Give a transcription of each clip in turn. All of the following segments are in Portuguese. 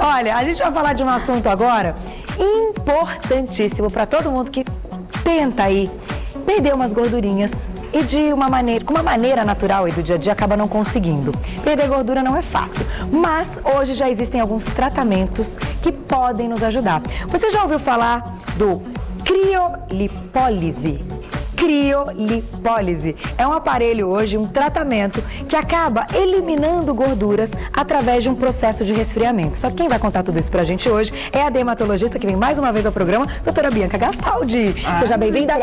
Olha, a gente vai falar de um assunto agora importantíssimo para todo mundo que tenta aí perder umas gordurinhas e com uma maneira natural e do dia a dia acaba não conseguindo. Perder gordura não é fácil, mas hoje já existem alguns tratamentos que podem nos ajudar. Você já ouviu falar do criolipólise? Criolipólise é um aparelho hoje, um tratamento que acaba eliminando gorduras através de um processo de resfriamento. Só que quem vai contar tudo isso pra gente hoje é a dermatologista que vem mais uma vez ao programa, doutora Bianca Gastaldi. Seja bem-vinda.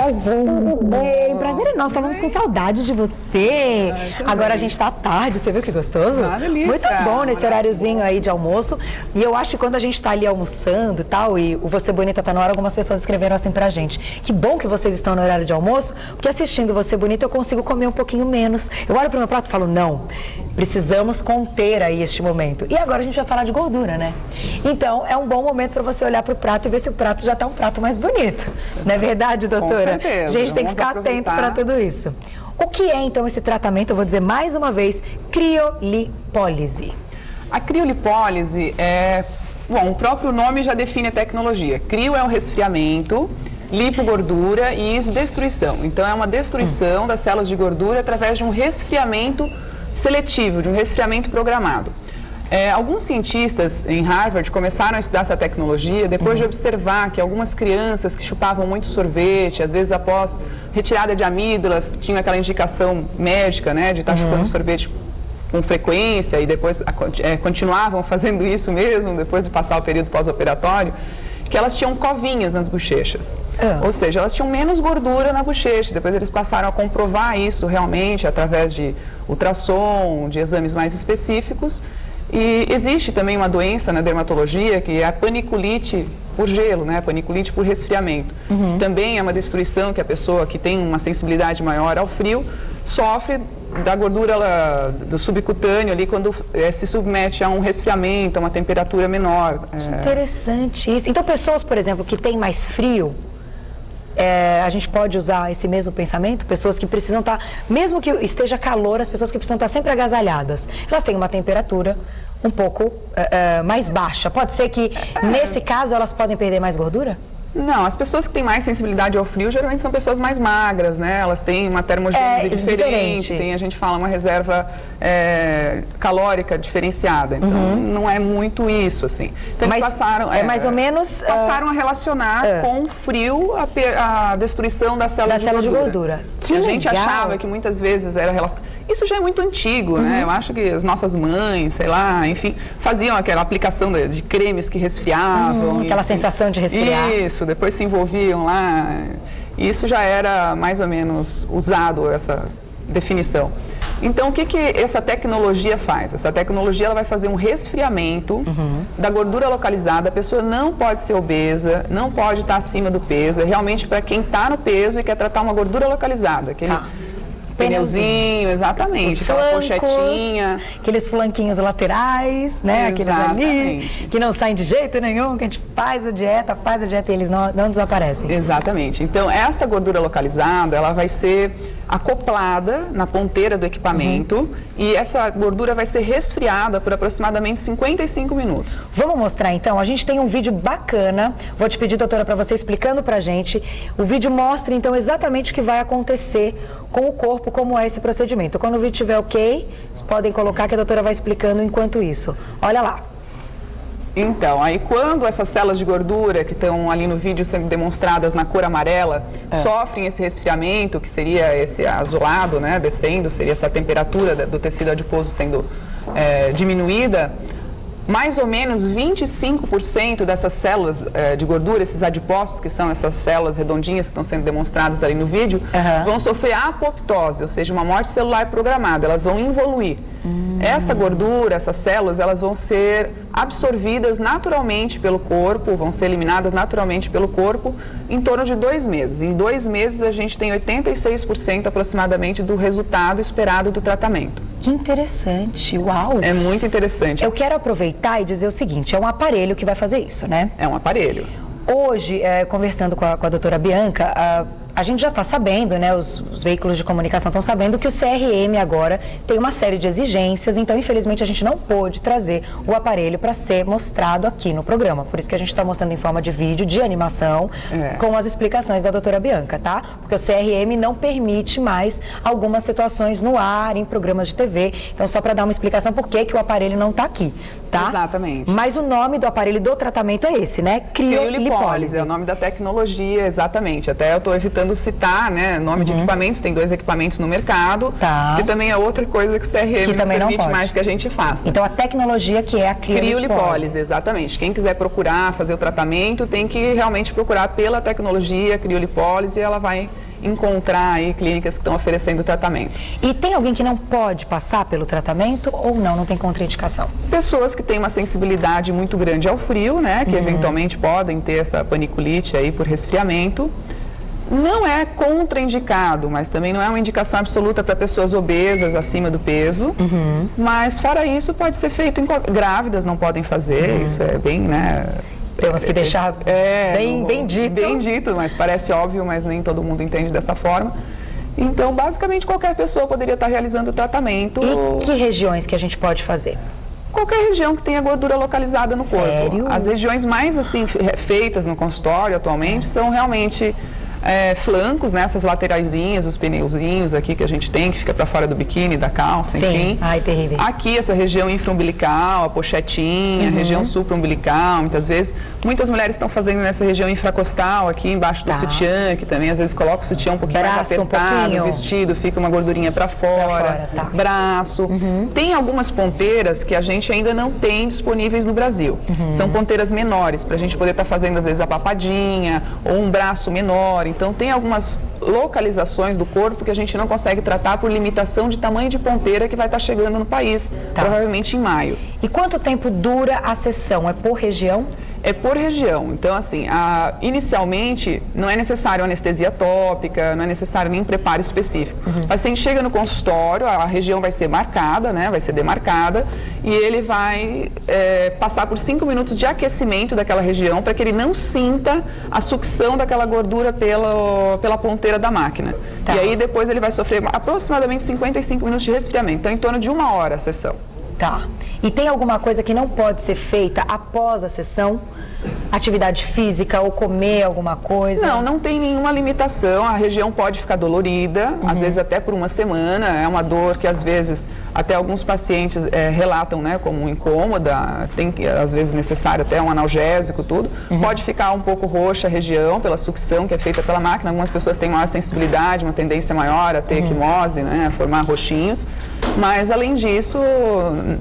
Bem, prazer é nosso, estávamos com saudades de você. Agora a gente tá à tarde, você viu que gostoso? Muito bom nesse horáriozinho aí de almoço. E eu acho que quando a gente tá ali almoçando e tal, e o Você Bonita tá na hora, algumas pessoas escreveram assim pra gente: que bom que vocês estão no horário de almoço, porque assistindo Você Bonita eu consigo comer um pouquinho menos. Eu olho pro meu prato e falo, não, precisamos conter aí este momento. E agora a gente vai falar de gordura, né? Então é um bom momento para você olhar pro prato e ver se o prato já tá um prato mais bonito. Não é verdade, doutora? Com certeza. A gente tem que ficar atento para tudo isso. O que é então esse tratamento? Eu vou dizer mais uma vez, criolipólise. A criolipólise bom, o próprio nome já define a tecnologia. Crio é um resfriamento, lipogordura e destruição. Então é uma destruição das células de gordura através de um resfriamento seletivo, de um resfriamento programado. Alguns cientistas em Harvard começaram a estudar essa tecnologia depois de observar que algumas crianças que chupavam muito sorvete, às vezes após retirada de amígdalas, tinham aquela indicação médica, né, de estar chupando sorvete com frequência e depois continuavam fazendo isso mesmo depois de passar o período pós-operatório, que elas tinham covinhas nas bochechas. Ou seja, elas tinham menos gordura na bochecha. Depois eles passaram a comprovar isso realmente através de ultrassom, de exames mais específicos. E existe também uma doença na dermatologia que é a paniculite por gelo, né? Paniculite por resfriamento. Também é uma destruição que a pessoa que tem uma sensibilidade maior ao frio sofre da gordura do subcutâneo ali quando se submete a um resfriamento, a uma temperatura menor. Que interessante isso. Então pessoas, por exemplo, que têm mais frio, a gente pode usar esse mesmo pensamento? Pessoas que precisam estar, mesmo que esteja calor, as pessoas que precisam estar sempre agasalhadas, elas têm uma temperatura um pouco mais baixa. Pode ser que, nesse caso, elas podem perder mais gordura? Não, as pessoas que têm mais sensibilidade ao frio geralmente são pessoas mais magras, né? Elas têm uma termogênese diferente, a gente fala uma reserva calórica diferenciada. Então, não é muito isso, assim. Então, eles passaram... mais ou menos... Passaram a relacionar com o frio a destruição da célula de gordura. Que a gente legal. Achava que muitas vezes era relacionado... Isso já é muito antigo, né? Eu acho que as nossas mães, sei lá, enfim, faziam aquela aplicação de cremes que resfriavam. Aquela sensação de resfriar. Isso, depois se envolviam lá. Isso já era mais ou menos usado, essa definição. Então, o que essa tecnologia faz? Essa tecnologia ela vai fazer um resfriamento da gordura localizada. A pessoa não pode ser obesa, não pode estar acima do peso. É realmente para quem está no peso e quer tratar uma gordura localizada. Pneuzinho, exatamente, aquela pochetinha. Aqueles flanquinhos laterais, né? Aqueles ali, que não saem de jeito nenhum, que a gente faz a dieta e eles não desaparecem. Exatamente. Então, essa gordura localizada, ela vai ser acoplada na ponteira do equipamento e essa gordura vai ser resfriada por aproximadamente 55 minutos. Vamos mostrar então? A gente tem um vídeo bacana, vou te pedir, doutora, para você explicando pra gente. O vídeo mostra então exatamente o que vai acontecer com o corpo, como é esse procedimento. Quando o vídeo estiver ok, vocês podem colocar que a doutora vai explicando enquanto isso. Olha lá. Então, aí quando essas células de gordura que estão ali no vídeo sendo demonstradas na cor amarela, sofrem esse resfriamento, que seria esse azulado, né, descendo, seria essa temperatura do tecido adiposo sendo diminuída, mais ou menos 25% dessas células de gordura, esses adipócitos, que são essas células redondinhas que estão sendo demonstradas ali no vídeo, vão sofrer apoptose, ou seja, uma morte celular programada, elas vão involuir. Essa gordura, essas células, elas vão ser absorvidas naturalmente pelo corpo, vão ser eliminadas naturalmente pelo corpo em torno de 2 meses. Em 2 meses a gente tem 86% aproximadamente do resultado esperado do tratamento. Que interessante, uau! É muito interessante. Eu quero aproveitar e dizer o seguinte, é um aparelho que vai fazer isso, né? É um aparelho. Hoje, conversando com a doutora Bianca, a gente já está sabendo, né, os veículos de comunicação estão sabendo que o CRM agora tem uma série de exigências, então infelizmente a gente não pôde trazer o aparelho para ser mostrado aqui no programa. Por isso que a gente está mostrando em forma de vídeo, de animação, com as explicações da doutora Bianca, tá? Porque o CRM não permite mais algumas situações no ar, em programas de TV. Então, só para dar uma explicação por que o aparelho não está aqui, tá? Exatamente. Mas o nome do aparelho do tratamento é esse, né? Criolipólise. É o nome da tecnologia, exatamente. Até eu estou evitando citar, né, nome de equipamentos. Tem 2 equipamentos no mercado, que também é outra coisa que o CRM não permite mais que a gente faça. Então, a tecnologia que é a criolipólise, exatamente. Quem quiser procurar fazer o tratamento, tem que realmente procurar pela tecnologia criolipólise, e ela vai encontrar aí clínicas que estão oferecendo o tratamento. E tem alguém que não pode passar pelo tratamento ou não tem contraindicação? Pessoas que têm uma sensibilidade muito grande ao frio, né, que eventualmente podem ter essa paniculite aí por resfriamento. Não é contraindicado, mas também não é uma indicação absoluta para pessoas obesas, acima do peso. Mas fora isso, pode ser feito grávidas, não podem fazer, isso é bem, né... Temos que deixar bem dito. Bem dito, mas parece óbvio, mas nem todo mundo entende dessa forma. Então, basicamente, qualquer pessoa poderia estar realizando o tratamento. E que regiões que a gente pode fazer? Qualquer região que tenha gordura localizada no corpo. Sério? As regiões mais, assim, feitas no consultório atualmente são realmente... flancos, né, essas lateraisinhas, os pneuzinhos aqui que a gente tem, que fica para fora do biquíni, da calça, enfim. Ai, terrível. Aqui, essa região infraumbilical, a pochetinha, região supraumbilical, muitas mulheres estão fazendo nessa região infracostal, aqui embaixo do sutiã, que também às vezes coloca o sutiã um pouquinho mais apertado, o vestido fica uma gordurinha para fora, braço. Tem algumas ponteiras que a gente ainda não tem disponíveis no Brasil. São ponteiras menores, para a gente poder estar fazendo às vezes a papadinha, ou um braço menor. Então, tem algumas localizações do corpo que a gente não consegue tratar por limitação de tamanho de ponteira que vai estar chegando no país, provavelmente em maio. E quanto tempo dura a sessão? É por região? É por região. Então, assim, inicialmente não é necessário anestesia tópica, não é necessário nem preparo específico. O paciente chega no consultório, a região vai ser marcada, né, vai ser demarcada, e ele vai passar por 5 minutos de aquecimento daquela região para que ele não sinta a sucção daquela gordura pela ponteira da máquina. E aí depois ele vai sofrer aproximadamente 55 minutos de resfriamento. Então, em torno de 1 hora a sessão. Tá. E tem alguma coisa que não pode ser feita após a sessão? Atividade física ou comer alguma coisa? Não, não tem nenhuma limitação. A região pode ficar dolorida, às vezes até por uma semana. É uma dor que às vezes até alguns pacientes relatam, né, como incômoda. Tem às vezes necessário até um analgésico, tudo. Pode ficar um pouco roxa a região pela sucção que é feita pela máquina. Algumas pessoas têm maior sensibilidade, uma tendência maior a ter equimose, né, a formar roxinhos. Mas além disso,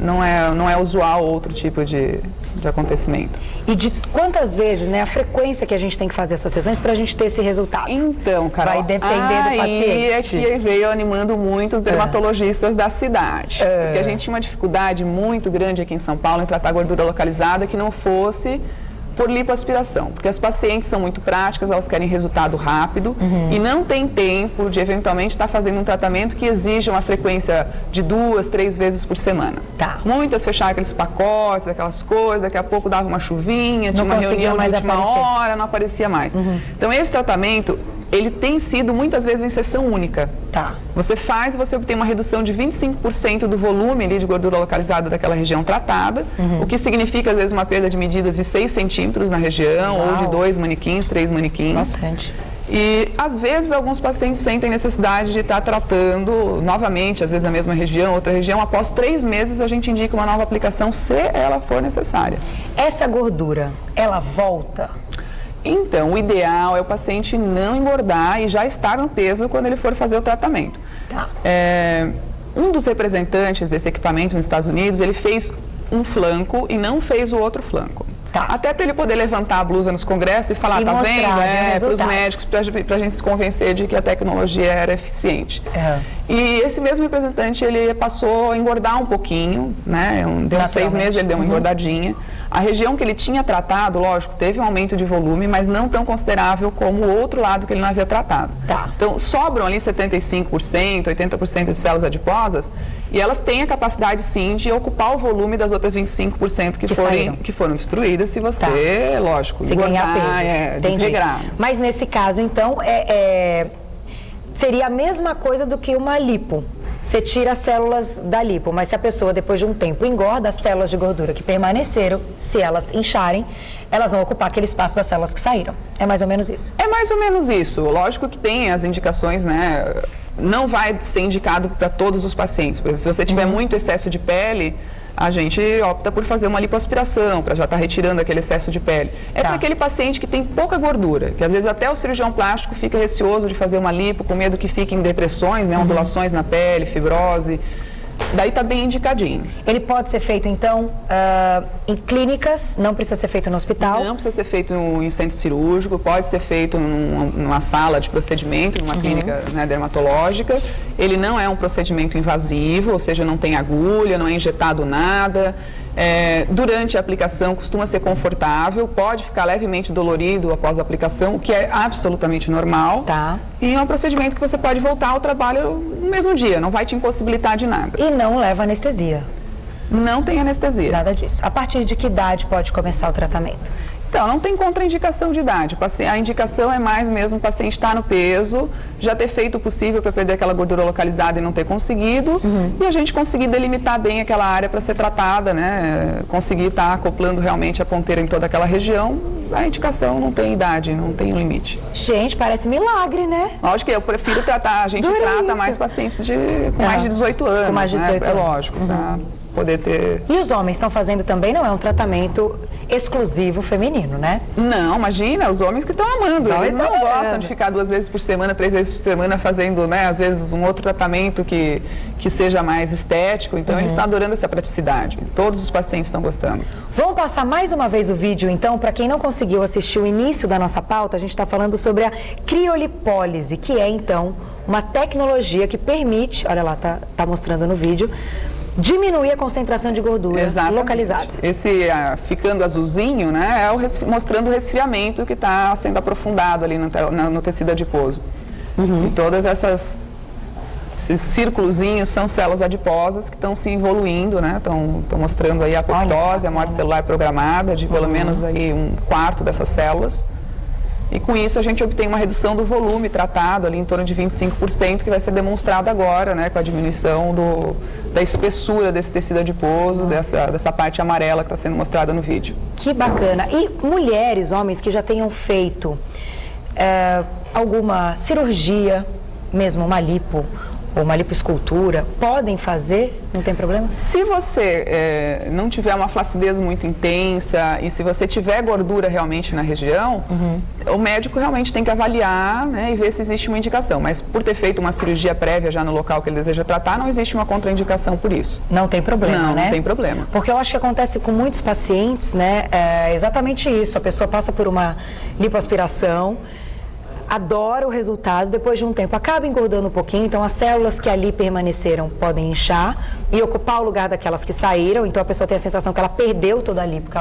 não é usual outro tipo de acontecimento. E de quantas vezes, né, a frequência que a gente tem que fazer essas sessões para a gente ter esse resultado? Então, Carol, vai depender do paciente. Aí é que veio animando muito os dermatologistas da cidade. Porque a gente tinha uma dificuldade muito grande aqui em São Paulo em tratar gordura localizada que não fosse por lipoaspiração, porque as pacientes são muito práticas, elas querem resultado rápido e não tem tempo de eventualmente estar fazendo um tratamento que exija uma frequência de 2, 3 vezes por semana. Muitas fecharam aqueles pacotes, aquelas coisas, daqui a pouco dava uma chuvinha, tinha uma reunião de última hora, não aparecia mais. Então esse tratamento, ele tem sido muitas vezes em sessão única. Você faz, você obtém uma redução de 25% do volume ali de gordura localizada daquela região tratada, o que significa às vezes uma perda de medidas de 6 centímetros na região, ou de 2 manequins, 3 manequins. Bastante. E às vezes alguns pacientes sentem necessidade de estar tratando novamente, às vezes na mesma região, outra região. Após 3 meses a gente indica uma nova aplicação se ela for necessária. Essa gordura, ela volta? Então, o ideal é o paciente não engordar e já estar no peso quando ele for fazer o tratamento. Um dos representantes desse equipamento nos Estados Unidos, ele fez um flanco e não fez o outro flanco. Até para ele poder levantar a blusa nos congressos e falar, tá vendo? Para os médicos, para a gente se convencer de que a tecnologia era eficiente. E esse mesmo representante, ele passou a engordar um pouquinho, né? Deu 6 meses, ele deu uma engordadinha. A região que ele tinha tratado, lógico, teve um aumento de volume, mas não tão considerável como o outro lado que ele não havia tratado. Tá. Então, sobram ali 75%, 80% de células adiposas, e elas têm a capacidade, sim, de ocupar o volume das outras 25% que foram destruídas, se você, lógico, se ganhar peso. Desregrar. Mas nesse caso, então, seria a mesma coisa do que uma lipo. Você tira as células da lipo, mas se a pessoa, depois de um tempo, engorda as células de gordura que permaneceram, se elas incharem, elas vão ocupar aquele espaço das células que saíram. É mais ou menos isso? É mais ou menos isso. Lógico que tem as indicações, né? Não vai ser indicado para todos os pacientes. Por exemplo, se você tiver muito excesso de pele, a gente opta por fazer uma lipoaspiração, para já estar retirando aquele excesso de pele. Para aquele paciente que tem pouca gordura, que às vezes até o cirurgião plástico fica receoso de fazer uma lipo, com medo que fiquem depressões, né, ondulações na pele, fibrose. Daí está bem indicadinho. Ele pode ser feito, então, em clínicas, não precisa ser feito no hospital? Não precisa ser feito em centro cirúrgico, pode ser feito numa sala de procedimento, numa clínica, né, dermatológica. Ele não é um procedimento invasivo, ou seja, não tem agulha, não é injetado nada. Durante a aplicação costuma ser confortável, pode ficar levemente dolorido após a aplicação, o que é absolutamente normal. Tá. E é um procedimento que você pode voltar ao trabalho no mesmo dia, não vai te impossibilitar de nada. E não leva anestesia? Não tem anestesia. Nada disso. A partir de que idade pode começar o tratamento? Então, não tem contraindicação de idade. A indicação é mais mesmo o paciente estar no peso, já ter feito o possível para perder aquela gordura localizada e não ter conseguido, e a gente conseguir delimitar bem aquela área para ser tratada, né? Conseguir estar acoplando realmente a ponteira em toda aquela região. A indicação não tem idade, não tem limite. Gente, parece milagre, né? Lógico que eu prefiro tratar, a gente trata mais pacientes com mais de 18 anos. Com mais de 18 anos. É lógico, para poder ter... E os homens estão fazendo também, não é um tratamento exclusivo feminino, né? Não, imagina, os homens que estão amando, eles não gostam de ficar 2 vezes por semana, 3 vezes por semana fazendo, né, às vezes um outro tratamento que seja mais estético, então eles estão adorando essa praticidade, todos os pacientes estão gostando. Vamos passar mais uma vez o vídeo, então, para quem não conseguiu assistir o início da nossa pauta, a gente está falando sobre a criolipólise, que é, então, uma tecnologia que permite, olha lá, tá mostrando no vídeo, diminuir a concentração de gordura localizada. Esse ficando azulzinho, né, mostrando o resfriamento que está sendo aprofundado ali no tecido adiposo. E todas esses círculozinhos são células adiposas que estão se evoluindo, né, estão mostrando aí a apoptose, a morte celular programada de pelo menos aí 1/4 dessas células. E com isso a gente obtém uma redução do volume tratado ali em torno de 25%, que vai ser demonstrado agora, né, com a diminuição da espessura desse tecido adiposo, dessa parte amarela que está sendo mostrada no vídeo. Que bacana. E mulheres, homens que já tenham feito alguma cirurgia, mesmo uma lipo, ou uma lipoescultura, podem fazer? Não tem problema? Se você não tiver uma flacidez muito intensa e se você tiver gordura realmente na região, o médico realmente tem que avaliar, né, e ver se existe uma indicação. Mas por ter feito uma cirurgia prévia já no local que ele deseja tratar, não existe uma contraindicação por isso. Não tem problema, né? Não tem problema. Porque eu acho que acontece com muitos pacientes, né, exatamente isso. A pessoa passa por uma lipoaspiração, adora o resultado, depois de um tempo acaba engordando um pouquinho, então as células que ali permaneceram podem inchar e ocupar o lugar daquelas que saíram, então a pessoa tem a sensação que ela perdeu toda a lipo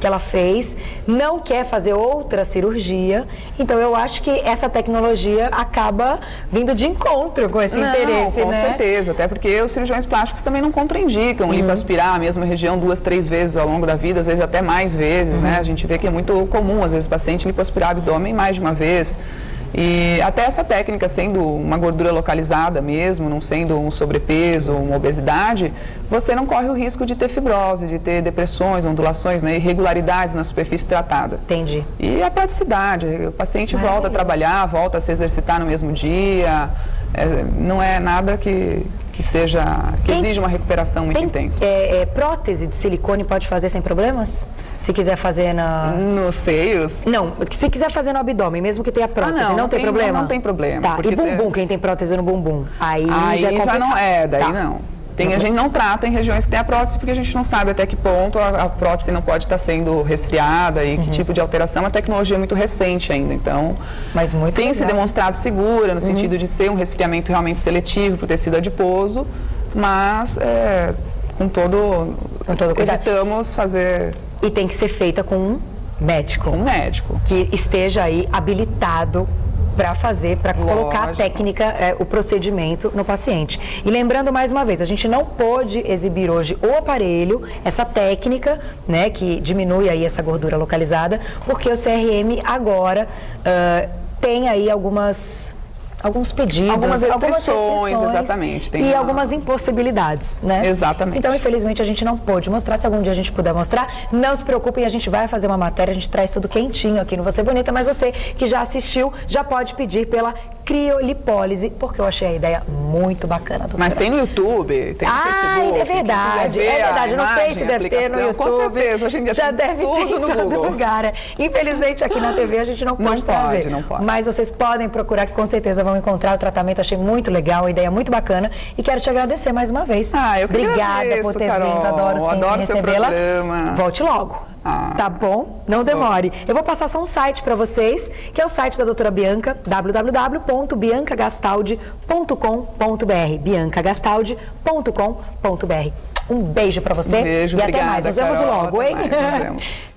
que ela fez, não quer fazer outra cirurgia, então eu acho que essa tecnologia acaba vindo de encontro com esse interesse, com certeza, até porque os cirurgiões plásticos também não contraindicam lipoaspirar a mesma região 2, 3 vezes ao longo da vida, às vezes até mais vezes, né? A gente vê que é muito comum, às vezes, o paciente lipoaspirar abdômen mais de uma vez. E até essa técnica, sendo uma gordura localizada mesmo, não sendo um sobrepeso, uma obesidade, você não corre o risco de ter fibrose, de ter depressões, ondulações, né, irregularidades na superfície tratada. Entendi. E a praticidade, o paciente volta a trabalhar, volta a se exercitar no mesmo dia, não é nada que exige uma recuperação muito intensa. Prótese de silicone pode fazer sem problemas? Se quiser fazer nos seios? Não, se quiser fazer no abdômen, mesmo que tenha prótese, não tem problema? Não tem problema. Tá, e bumbum, quem tem prótese no bumbum? Aí já não é, daí não. A gente não trata em regiões que tem a prótese porque a gente não sabe até que ponto a prótese não pode estar sendo resfriada e que tipo de alteração. A tecnologia é muito recente ainda, então tem se demonstrado segura no sentido de ser um resfriamento realmente seletivo para o tecido adiposo, mas com todo cuidado, evitamos fazer E tem que ser feita com um médico. Um médico. Que esteja aí habilitado para fazer, para colocar a técnica, o procedimento no paciente. E lembrando mais uma vez, a gente não pôde exibir hoje o aparelho, essa técnica, né, que diminui aí essa gordura localizada, porque o CRM agora tem aí alguns pedidos, algumas restrições, exatamente. Tem algumas impossibilidades, né? Exatamente. Então, infelizmente, a gente não pôde mostrar. Se algum dia a gente puder mostrar, não se preocupem, a gente vai fazer uma matéria, a gente traz tudo quentinho aqui no Você Bonita, mas você que já assistiu, já pode pedir pela criolipólise, porque eu achei a ideia muito bacana. Doutora. Mas tem no YouTube, tem no Facebook. É verdade. No Face deve ter, no YouTube. Com certeza, a gente já deve ter em todo lugar. Infelizmente, aqui na TV a gente não pode trazer. Não pode. Mas vocês podem procurar, que com certeza vão encontrar o tratamento. Achei muito legal, a ideia muito bacana. E quero te agradecer mais uma vez. Eu que Obrigada agradeço, por ter Carol. vindo, adoro sempre recebê-la. Volte logo. Tá bom? Não demore. Eu vou passar só um site para vocês, que é o site da doutora Bianca, www.biancagastaldi.com.br, biancagastaldi.com.br. Um beijo para você Beijo, e obrigada, até mais. Nos vemos Carol, logo, hein? Nos vemos.